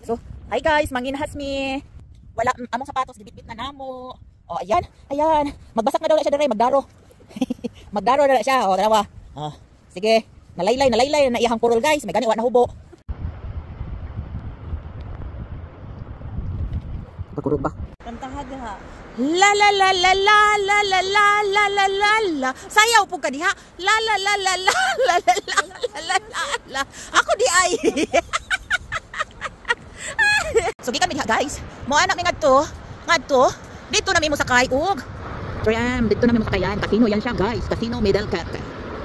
So, hi guys, manginahas mi. Wala among sapatos, gibit-bit na namo. Oh, ayan, ayan. Magbasak na daw na siya dere, magdaro. Magdaro na siya. Oh, dalawa. Oh, sige. Nalaylay na iyahang purol guys. May gani wa na hubo. Pagkurog ba? Kantaha diha. La la la la la la la la la la la la. Sayaw po ka diha. La la la la la la la la la la. Ako di ay. So gikan mi diha guys. Mo anak mi ngadto. Dito na mi mo sakay og tram. Dito na mi mo sakayan. Casino yan siya guys. Casino Middle Cat.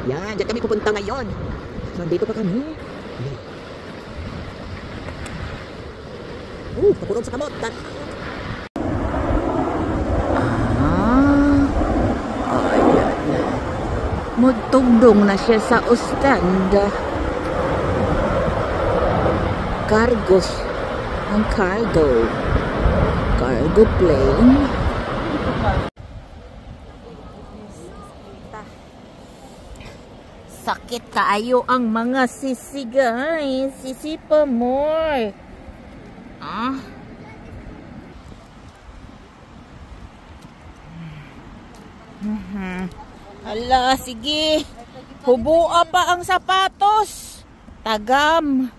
Yan, diyan kami pupunta ngayon. So dito pa kami. Pakurog sa kamot. Magtugdong na siya sa stand. Cargo plane. Sakit kaayo ang mga sisi guys. Sisi pa more. Hala, sige. Hubua pa ang sapatos. Tagam.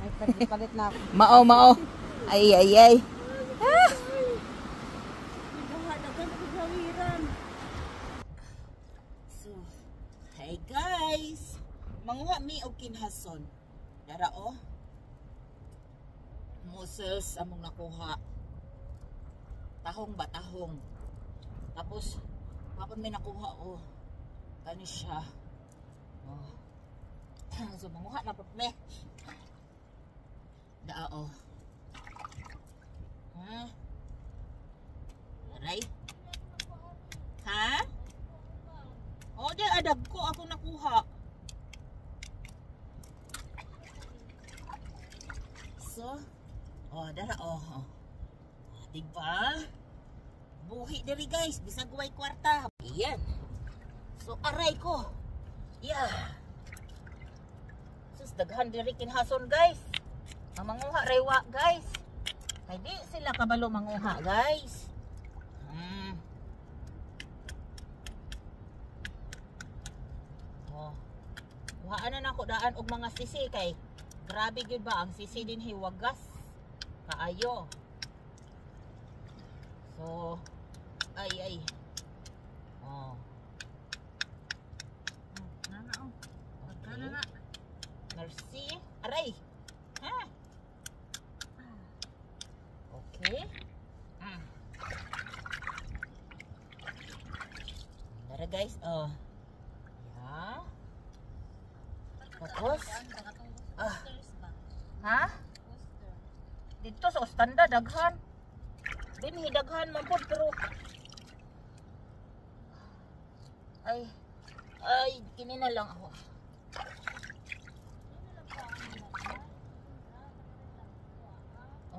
Ay, palit na ako. Mao. Ay. So, hey guys. Manguha mi og kinhason. Dara oh. Mussels among nakuha. Tahong ba tahong. Tapos kapon may nakuha oh. Kani siya. Oh. So manguha na po me. Daa oh. Ha? Aray? Ha? Oh, di adag ko ako nakuha. So, oh, dara oh. Diba? Buhi diri guys, bisag way kwarta. Iyan. So aray ko. Yeah. Sus daghan diri kinhason guys. Ang manguha rewa guys. Kay di sila kabalo manguha guys. Oh. Kuhaan na nako daan og mga sisi kay grabe gyud ba ang sisi din hiwagas. Kaayo. So ay. Oh. Nana. Merci. Aray. Ha? Okay. Tara guys, oh. Yeah. Tapos ha? Dito sa ostanda daghan. Dinhi daghan man pod pero ay kini na lang ako.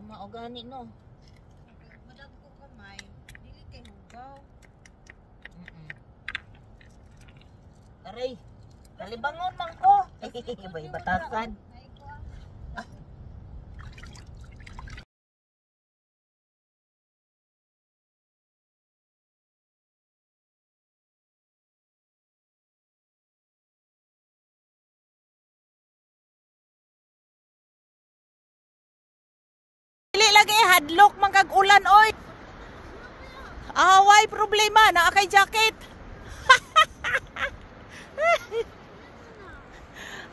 Maogani no. Madagko kamay, dili kay hugaw. Aray, kalibangon man ko. Ibay batasan. Lagi hadlok man kag ulan oy. Away problema na kay jacket.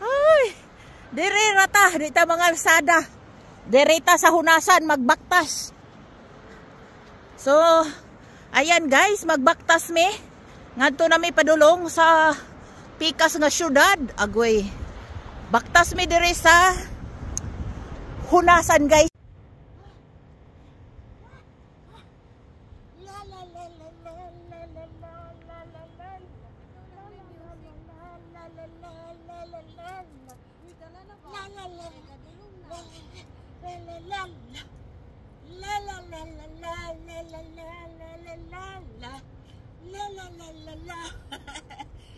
Ay, diri rata dita mga alsada. Dirita sa hunasan magbaktas. So, ayan guys, magbaktas mi. Ngadto na mi padulong sa pikas nga syudad. Agoy. Baktas mi diri sa hunasan guys. La